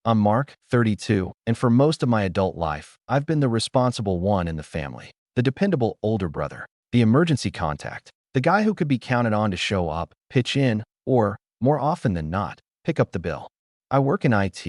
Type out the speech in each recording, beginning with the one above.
I'm Mark, 32, and for most of my adult life, I've been the responsible one in the family. The dependable older brother, the emergency contact, the guy who could be counted on to show up, pitch in, or, more often than not, pick up the bill. I work in IT,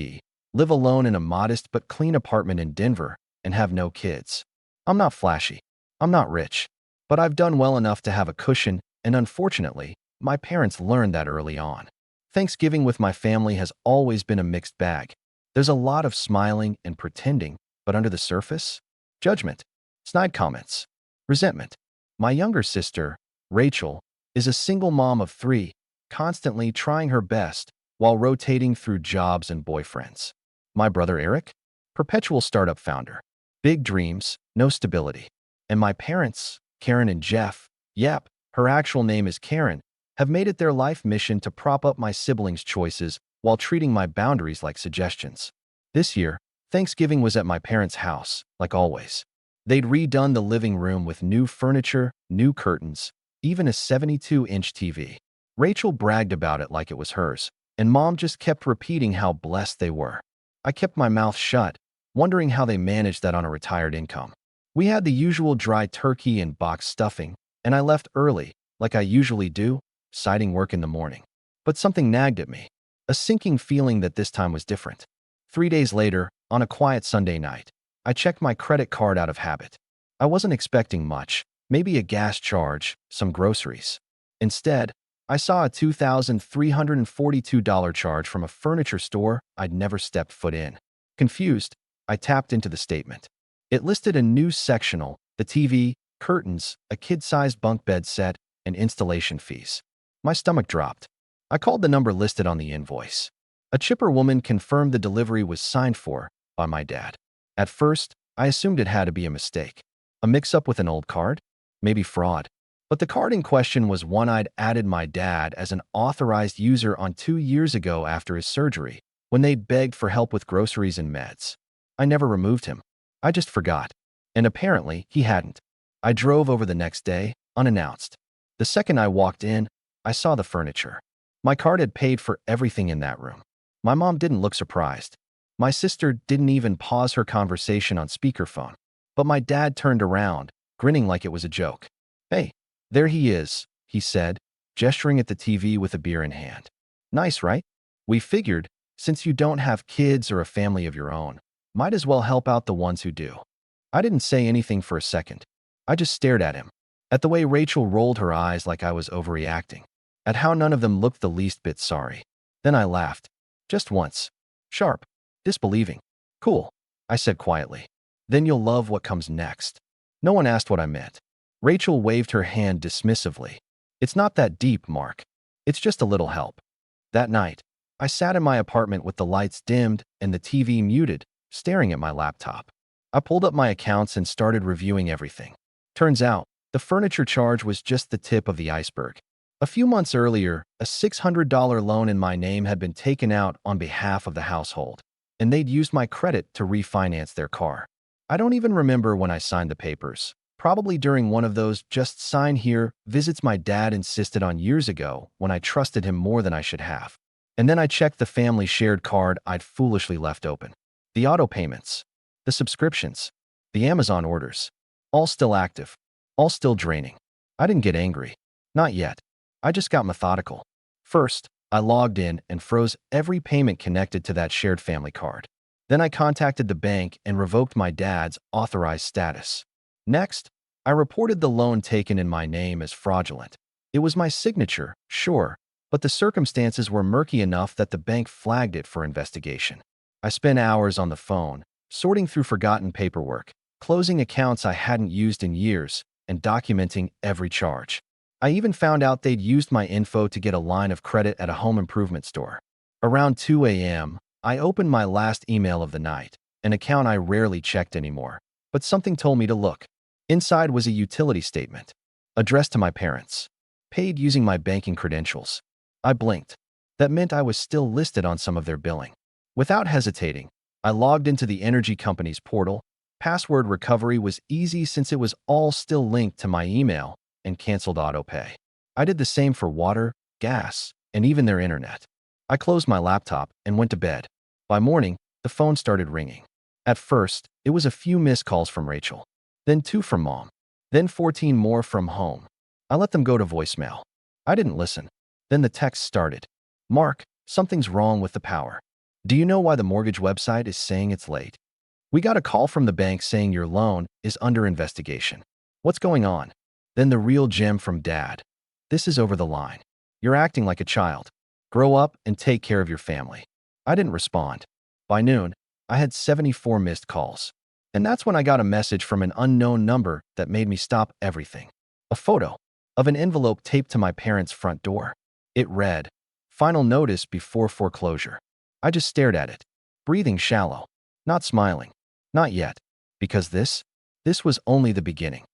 live alone in a modest but clean apartment in Denver, and have no kids. I'm not flashy. I'm not rich. But I've done well enough to have a cushion, and unfortunately, my parents learned that early on. Thanksgiving with my family has always been a mixed bag. There's a lot of smiling and pretending, but under the surface, judgment, snide comments, resentment. My younger sister, Rachel, is a single mom of 3, constantly trying her best while rotating through jobs and boyfriends. My brother Eric, perpetual startup founder, big dreams, no stability. And my parents, Karen and Jeff, yep, her actual name is Karen, have made it their life mission to prop up my siblings' choices while treating my boundaries like suggestions. This year, Thanksgiving was at my parents' house, like always. They'd redone the living room with new furniture, new curtains, even a 72-inch TV. Rachel bragged about it like it was hers, and Mom just kept repeating how blessed they were. I kept my mouth shut, wondering how they managed that on a retired income. We had the usual dry turkey and box stuffing, and I left early, like I usually do, citing work in the morning. But something nagged at me, a sinking feeling that this time was different. 3 days later, on a quiet Sunday night, I checked my credit card out of habit. I wasn't expecting much, maybe a gas charge, some groceries. Instead, I saw a $2,342 charge from a furniture store I'd never stepped foot in. Confused, I tapped into the statement. It listed a new sectional, the TV, curtains, a kid-sized bunk bed set, and installation fees. My stomach dropped. I called the number listed on the invoice. A chipper woman confirmed the delivery was signed for by my dad. At first, I assumed it had to be a mistake. A mix-up with an old card? Maybe fraud. But the card in question was one I'd added my dad as an authorized user on 2 years ago after his surgery, when they'd begged for help with groceries and meds. I never removed him. I just forgot. And apparently, he hadn't. I drove over the next day, unannounced. The second I walked in, I saw the furniture. My card had paid for everything in that room. My mom didn't look surprised. My sister didn't even pause her conversation on speakerphone. But my dad turned around, grinning like it was a joke. "Hey, there he is," he said, gesturing at the TV with a beer in hand. "Nice, right? We figured, since you don't have kids or a family of your own, might as well help out the ones who do." I didn't say anything for a second. I just stared at him, at the way Rachel rolled her eyes like I was overreacting, at how none of them looked the least bit sorry. Then I laughed. Just once. Sharp. Disbelieving. "Cool," I said quietly. "Then you'll love what comes next." No one asked what I meant. Rachel waved her hand dismissively. "It's not that deep, Mark. It's just a little help." That night, I sat in my apartment with the lights dimmed and the TV muted, staring at my laptop. I pulled up my accounts and started reviewing everything. Turns out, the furniture charge was just the tip of the iceberg. A few months earlier, a $600 loan in my name had been taken out on behalf of the household, and they'd used my credit to refinance their car. I don't even remember when I signed the papers. Probably during one of those just sign here visits my dad insisted on years ago when I trusted him more than I should have. And then I checked the family shared card I'd foolishly left open. The auto payments, the subscriptions, the Amazon orders, all still active, all still draining. I didn't get angry. Not yet. I just got methodical. First, I logged in and froze every payment connected to that shared family card. Then I contacted the bank and revoked my dad's authorized status. Next, I reported the loan taken in my name as fraudulent. It was my signature, sure, but the circumstances were murky enough that the bank flagged it for investigation. I spent hours on the phone, sorting through forgotten paperwork, closing accounts I hadn't used in years, and documenting every charge. I even found out they'd used my info to get a line of credit at a home improvement store. Around 2 a.m., I opened my last email of the night, an account I rarely checked anymore, but something told me to look. Inside was a utility statement, addressed to my parents, paid using my banking credentials. I blinked. That meant I was still listed on some of their billing. Without hesitating, I logged into the energy company's portal. Password recovery was easy since it was all still linked to my email, and canceled autopay. I did the same for water, gas, and even their internet. I closed my laptop and went to bed. By morning, The phone started ringing. At first, it was a few missed calls from Rachel, then 2 from Mom, then 14 more from home. I let them go to voicemail. I didn't listen. Then the text started. Mark, something's wrong with the power. Do you know why the mortgage website is saying it's late? We got a call from the bank saying your loan is under investigation. What's going on? Then the real gem from Dad. This is over the line. You're acting like a child. Grow up and take care of your family. I didn't respond. By noon, I had 74 missed calls. And that's when I got a message from an unknown number that made me stop everything. A photo of an envelope taped to my parents' front door. It read, "Final notice before foreclosure." I just stared at it, breathing shallow, not smiling. Not yet, because this was only the beginning.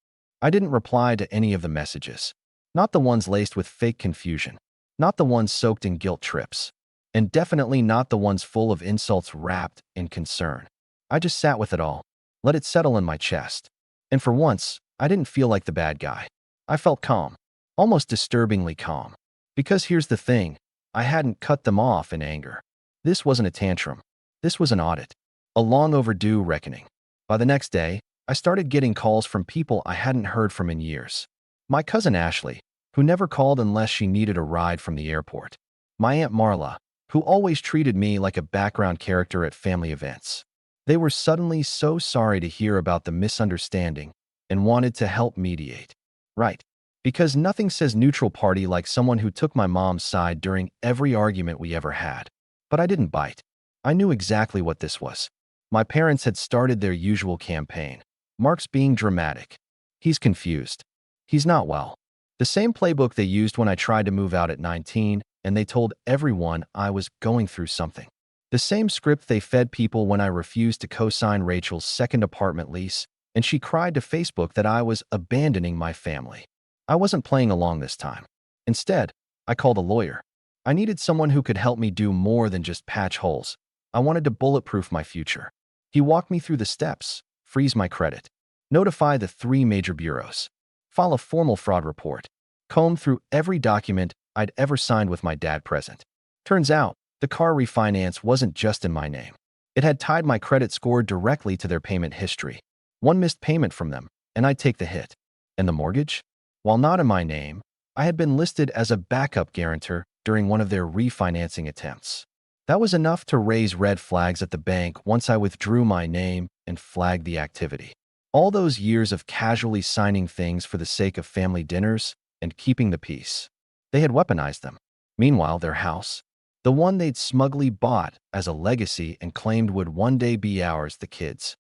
I didn't reply to any of the messages. Not the ones laced with fake confusion. Not the ones soaked in guilt trips. And definitely not the ones full of insults wrapped in concern. I just sat with it all, let it settle in my chest. And for once, I didn't feel like the bad guy. I felt calm, almost disturbingly calm. Because here's the thing, I hadn't cut them off in anger. This wasn't a tantrum. This was an audit. A long overdue reckoning. By the next day, I started getting calls from people I hadn't heard from in years. My cousin Ashley, who never called unless she needed a ride from the airport. My Aunt Marla, who always treated me like a background character at family events. They were suddenly so sorry to hear about the misunderstanding and wanted to help mediate. Right. Because nothing says neutral party like someone who took my mom's side during every argument we ever had. But I didn't bite. I knew exactly what this was. My parents had started their usual campaign. Mark's being dramatic. He's confused. He's not well. The same playbook they used when I tried to move out at 19, and they told everyone I was going through something. The same script they fed people when I refused to co-sign Rachel's second apartment lease, and she cried to Facebook that I was abandoning my family. I wasn't playing along this time. Instead, I called a lawyer. I needed someone who could help me do more than just patch holes. I wanted to bulletproof my future. He walked me through the steps, freeze my credit, notify the 3 major bureaus, file a formal fraud report, comb through every document I'd ever signed with my dad present. Turns out, the car refinance wasn't just in my name. It had tied my credit score directly to their payment history. One missed payment from them, and I'd take the hit. And the mortgage? While not in my name, I had been listed as a backup guarantor during one of their refinancing attempts. That was enough to raise red flags at the bank once I withdrew my name and flagged the activity. All those years of casually signing things for the sake of family dinners and keeping the peace. They had weaponized them. Meanwhile, their house, the one they'd smugly bought as a legacy and claimed would one day be ours, the kids.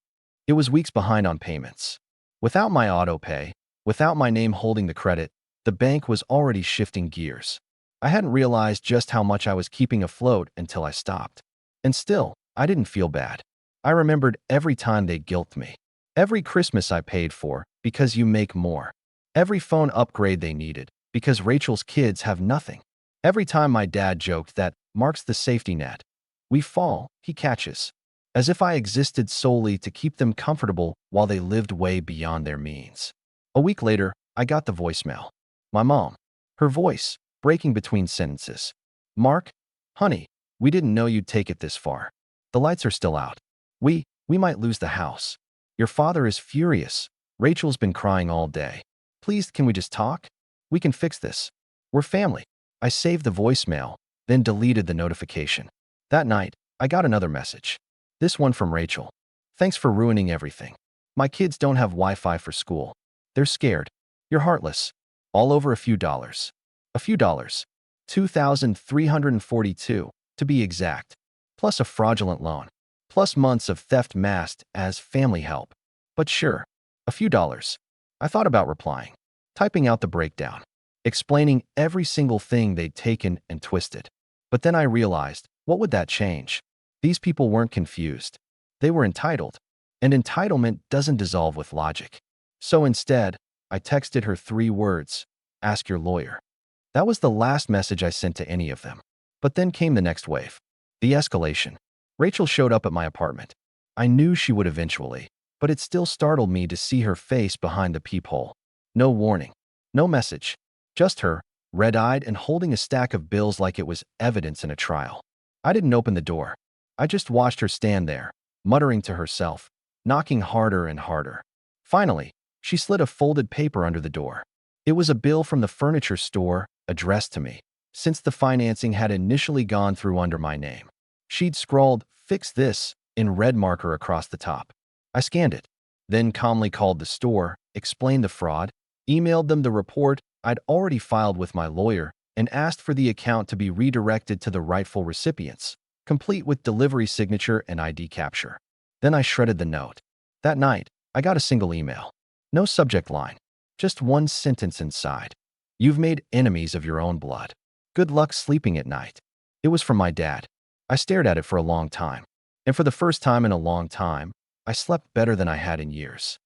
It was weeks behind on payments. Without my auto pay, without my name holding the credit, the bank was already shifting gears. I hadn't realized just how much I was keeping afloat until I stopped. And still, I didn't feel bad. I remembered every time they guilted me. Every Christmas I paid for because you make more. Every phone upgrade they needed because Rachel's kids have nothing. Every time my dad joked that Mark's the safety net. We fall, he catches. As if I existed solely to keep them comfortable while they lived way beyond their means. A week later, I got the voicemail. My mom. Her voice, breaking between sentences. Mark, honey, we didn't know you'd take it this far. The lights are still out. We might lose the house. Your father is furious. Rachel's been crying all day. Please, can we just talk? We can fix this. We're family. I saved the voicemail, then deleted the notification. That night, I got another message. This one from Rachel. Thanks for ruining everything. My kids don't have Wi-Fi for school. They're scared. You're heartless. All over a few dollars. A few dollars. $2,342, to be exact. Plus a fraudulent loan. Plus months of theft masked as family help. But sure, a few dollars. I thought about replying. Typing out the breakdown. Explaining every single thing they'd taken and twisted. But then I realized, what would that change? These people weren't confused. They were entitled. And entitlement doesn't dissolve with logic. So instead, I texted her 3 words. Ask your lawyer. That was the last message I sent to any of them. But then came the next wave. The escalation. Rachel showed up at my apartment. I knew she would eventually, but it still startled me to see her face behind the peephole. No warning. No message. Just her, red-eyed and holding a stack of bills like it was evidence in a trial. I didn't open the door. I just watched her stand there, muttering to herself, knocking harder and harder. Finally, she slid a folded paper under the door. It was a bill from the furniture store, addressed to me, since the financing had initially gone through under my name. She'd scrawled, "Fix this," in red marker across the top. I scanned it, then calmly called the store, explained the fraud, emailed them the report I'd already filed with my lawyer, and asked for the account to be redirected to the rightful recipients, complete with delivery signature and ID capture. Then I shredded the note. That night, I got a single email. No subject line, just one sentence inside. "You've made enemies of your own blood. Good luck sleeping at night." It was from my dad. I stared at it for a long time. And for the first time in a long time, I slept better than I had in years.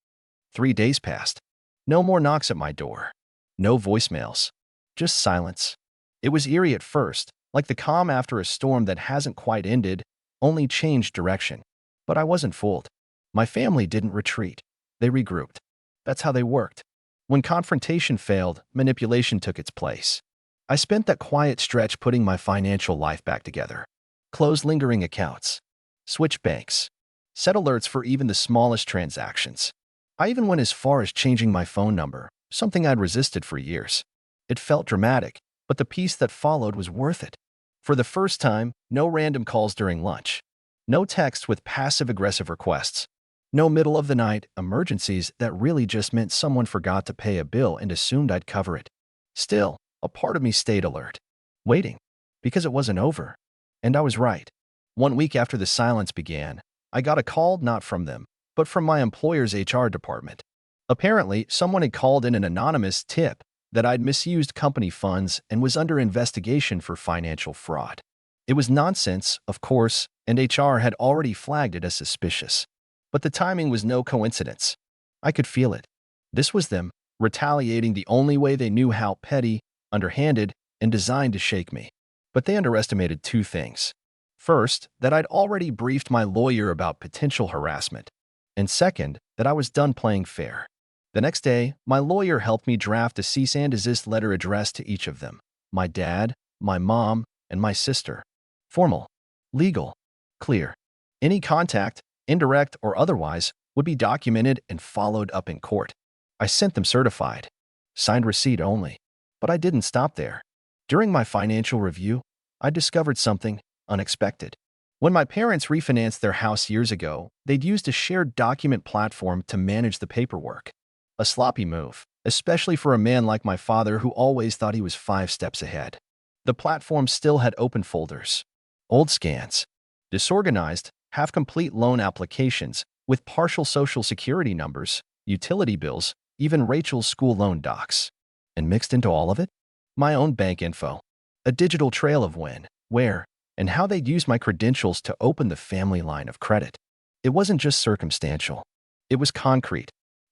3 days passed. No more knocks at my door. No voicemails. Just silence. It was eerie at first, like the calm after a storm that hasn't quite ended, only changed direction. But I wasn't fooled. My family didn't retreat. They regrouped. That's how they worked. When confrontation failed, manipulation took its place. I spent that quiet stretch putting my financial life back together. Closed lingering accounts. Switched banks. Set alerts for even the smallest transactions. I even went as far as changing my phone number, something I'd resisted for years. It felt dramatic, but the peace that followed was worth it. For the first time, no random calls during lunch. No texts with passive-aggressive requests. No middle-of-the-night emergencies that really just meant someone forgot to pay a bill and assumed I'd cover it. Still, a part of me stayed alert, waiting, because it wasn't over. And I was right. 1 week after the silence began, I got a call not from them, but from my employer's HR department. Apparently, someone had called in an anonymous tip that I'd misused company funds and was under investigation for financial fraud. It was nonsense, of course, and HR had already flagged it as suspicious. But the timing was no coincidence. I could feel it. This was them, retaliating the only way they knew how: petty, underhanded, and designed to shake me. But they underestimated two things. First, that I'd already briefed my lawyer about potential harassment. And second, that I was done playing fair. The next day, my lawyer helped me draft a cease and desist letter addressed to each of them: my dad, my mom, and my sister. Formal, legal, clear. Any contact, indirect or otherwise, would be documented and followed up in court. I sent them certified. Signed receipt only. But I didn't stop there. During my financial review, I discovered something unexpected. When my parents refinanced their house years ago, they'd used a shared document platform to manage the paperwork. A sloppy move, especially for a man like my father who always thought he was 5 steps ahead. The platform still had open folders, old scans, disorganized, half-complete loan applications with partial social security numbers, utility bills, even Rachel's school loan docs. And mixed into all of it, my own bank info, a digital trail of when, where, and how they'd used my credentials to open the family line of credit. It wasn't just circumstantial. It was concrete.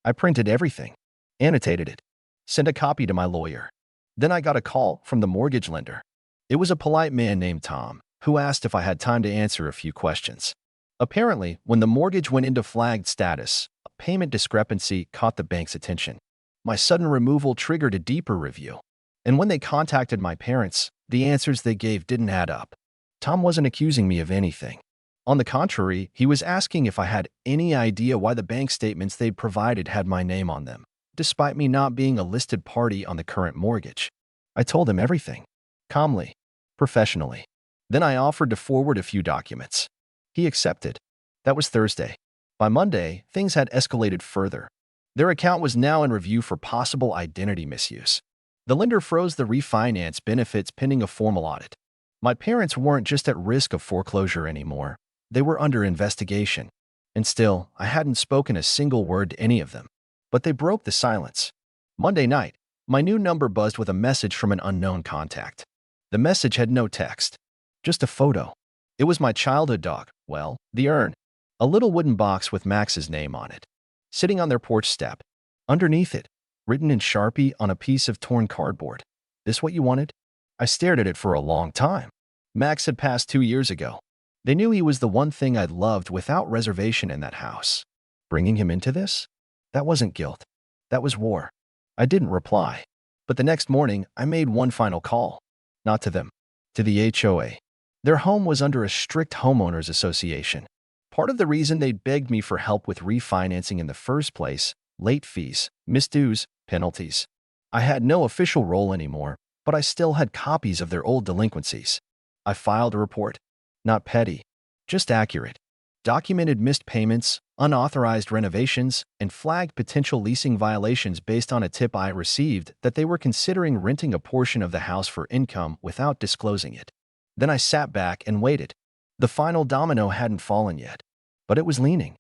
I printed everything, annotated it, sent a copy to my lawyer. Then I got a call from the mortgage lender. It was a polite man named Tom, who asked if I had time to answer a few questions. Apparently, when the mortgage went into flagged status, a payment discrepancy caught the bank's attention. My sudden removal triggered a deeper review. And when they contacted my parents, the answers they gave didn't add up. Tom wasn't accusing me of anything. On the contrary, he was asking if I had any idea why the bank statements they'd provided had my name on them, despite me not being a listed party on the current mortgage. I told him everything, calmly, professionally. Then I offered to forward a few documents. He accepted. That was Thursday. By Monday, things had escalated further. Their account was now in review for possible identity misuse. The lender froze the refinance benefits pending a formal audit. My parents weren't just at risk of foreclosure anymore. They were under investigation. And still, I hadn't spoken a single word to any of them. But they broke the silence. Monday night, my new number buzzed with a message from an unknown contact. The message had no text, just a photo. It was my childhood dog, well, the Urn, a little wooden box with Max's name on it, sitting on their porch step. Underneath it, written in Sharpie on a piece of torn cardboard, "This what you wanted?" I stared at it for a long time. Max had passed 2 years ago. They knew he was the one thing I'd loved without reservation in that house. Bringing him into this? That wasn't guilt. That was war. I didn't reply. But the next morning, I made one final call. Not to them. To the HOA. Their home was under a strict homeowners association. Part of the reason they begged me for help with refinancing in the first place, late fees, missed dues, penalties. I had no official role anymore, but I still had copies of their old delinquencies. I filed a report. Not petty, just accurate. Documented missed payments, unauthorized renovations, and flagged potential leasing violations based on a tip I received that they were considering renting a portion of the house for income without disclosing it. Then I sat back and waited. The final domino hadn't fallen yet, but it was leaning.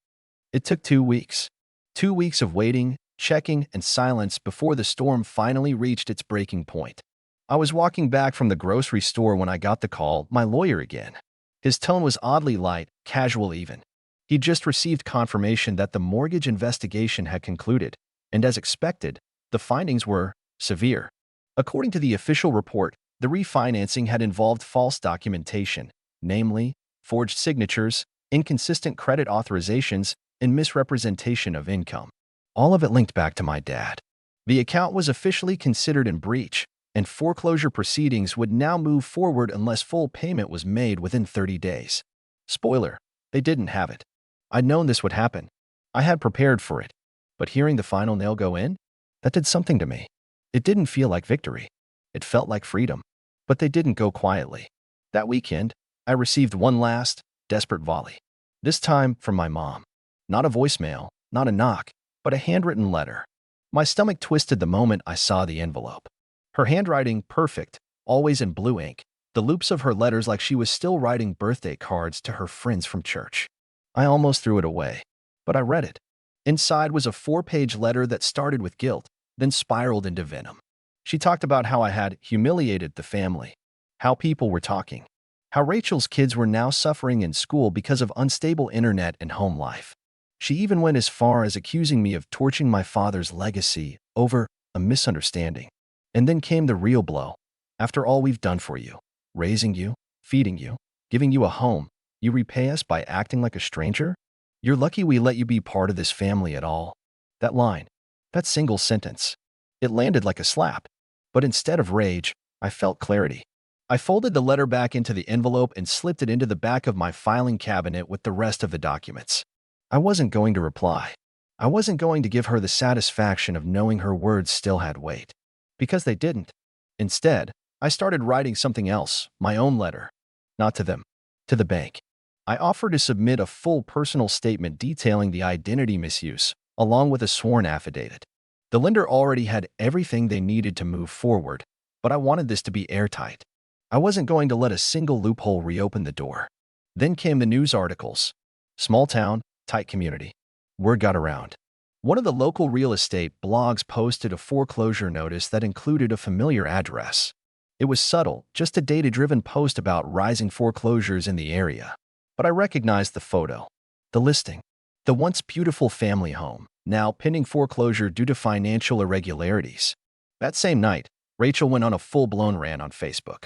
It took 2 weeks. 2 weeks of waiting, checking, and silence before the storm finally reached its breaking point. I was walking back from the grocery store when I got the call, my lawyer again. His tone was oddly light, casual even. He'd just received confirmation that the mortgage investigation had concluded, and as expected, the findings were severe. According to the official report, the refinancing had involved false documentation, namely, forged signatures, inconsistent credit authorizations, and misrepresentation of income. All of it linked back to my dad. The account was officially considered in breach, and foreclosure proceedings would now move forward unless full payment was made within 30 days. Spoiler, they didn't have it. I'd known this would happen. I had prepared for it. But hearing the final nail go in, that did something to me. It didn't feel like victory. It felt like freedom. But they didn't go quietly. That weekend, I received one last, desperate volley. This time from my mom. Not a voicemail, not a knock, but a handwritten letter. My stomach twisted the moment I saw the envelope. Her handwriting perfect, always in blue ink, the loops of her letters like she was still writing birthday cards to her friends from church. I almost threw it away, but I read it. Inside was a 4-page letter that started with guilt, then spiraled into venom. She talked about how I had humiliated the family, how people were talking, how Rachel's kids were now suffering in school because of unstable internet and home life. She even went as far as accusing me of torching my father's legacy over a misunderstanding. And then came the real blow. After all we've done for you, raising you, feeding you, giving you a home, you repay us by acting like a stranger? You're lucky we let you be part of this family at all. That line, that single sentence, it landed like a slap. But instead of rage, I felt clarity. I folded the letter back into the envelope and slipped it into the back of my filing cabinet with the rest of the documents. I wasn't going to reply. I wasn't going to give her the satisfaction of knowing her words still had weight. Because they didn't. Instead, I started writing something else, my own letter. Not to them, to the bank. I offered to submit a full personal statement detailing the identity misuse, along with a sworn affidavit. The lender already had everything they needed to move forward, but I wanted this to be airtight. I wasn't going to let a single loophole reopen the door. Then came the news articles. Small town, tight community. Word got around. One of the local real estate blogs posted a foreclosure notice that included a familiar address. It was subtle, just a data-driven post about rising foreclosures in the area. But I recognized the photo, the listing, the once beautiful family home, now pending foreclosure due to financial irregularities. That same night, Rachel went on a full-blown rant on Facebook.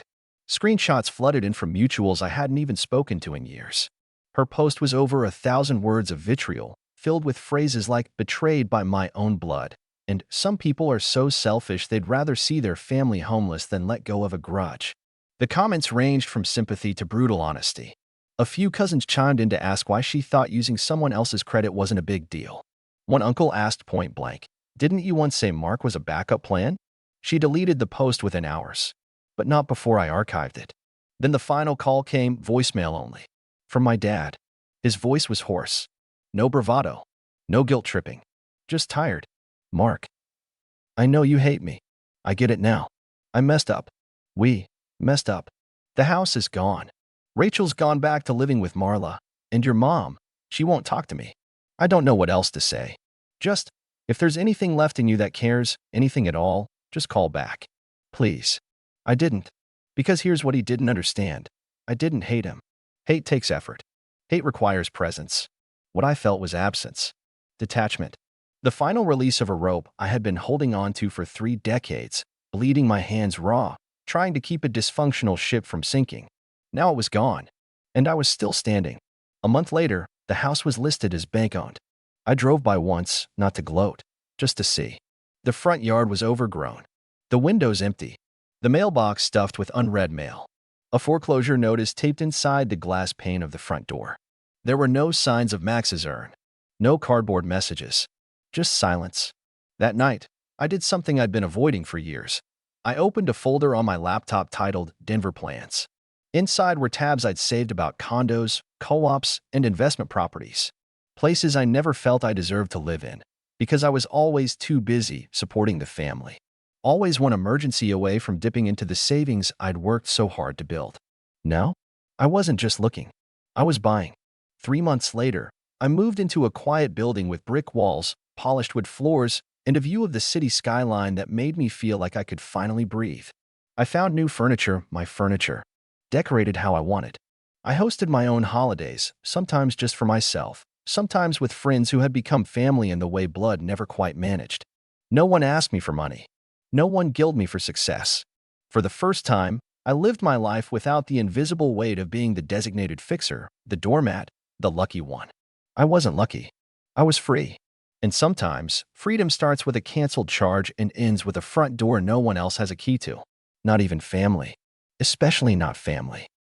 Screenshots flooded in from mutuals I hadn't even spoken to in years. Her post was over 1,000 words of vitriol, filled with phrases like betrayed by my own blood, and some people are so selfish they'd rather see their family homeless than let go of a grudge. The comments ranged from sympathy to brutal honesty. A few cousins chimed in to ask why she thought using someone else's credit wasn't a big deal. One uncle asked point blank, "Didn't you once say Mark was a backup plan?" She deleted the post within hours, but not before I archived it. Then the final call came, voicemail only. From my dad. His voice was hoarse. No bravado. No guilt tripping. Just tired. Mark. I know you hate me. I get it now. I messed up. We messed up. The house is gone. Rachel's gone back to living with Marla. And your mom, she won't talk to me. I don't know what else to say. Just, if there's anything left in you that cares, anything at all, just call back. Please. I didn't. Because here's what he didn't understand. I didn't hate him. Hate takes effort. Hate requires presence. What I felt was absence. Detachment. The final release of a rope I had been holding on to for 3 decades, bleeding my hands raw, trying to keep a dysfunctional ship from sinking. Now it was gone. And I was still standing. A month later, the house was listed as bank-owned. I drove by once, not to gloat, just to see. The front yard was overgrown. The windows empty. The mailbox stuffed with unread mail. A foreclosure notice taped inside the glass pane of the front door. There were no signs of Max's urn, no cardboard messages, just silence. That night, I did something I'd been avoiding for years. I opened a folder on my laptop titled Denver Plans. Inside were tabs I'd saved about condos, co-ops, and investment properties. Places I never felt I deserved to live in, because I was always too busy supporting the family. Always one emergency away from dipping into the savings I'd worked so hard to build. No, I wasn't just looking. I was buying. 3 months later, I moved into a quiet building with brick walls, polished wood floors, and a view of the city skyline that made me feel like I could finally breathe. I found new furniture, my furniture, decorated how I wanted. I hosted my own holidays, sometimes just for myself, sometimes with friends who had become family in the way blood never quite managed. No one asked me for money. No one guilted me for success. For the first time, I lived my life without the invisible weight of being the designated fixer, the doormat, the lucky one. I wasn't lucky. I was free. And sometimes, freedom starts with a canceled charge and ends with a front door no one else has a key to. Not even family. Especially not family.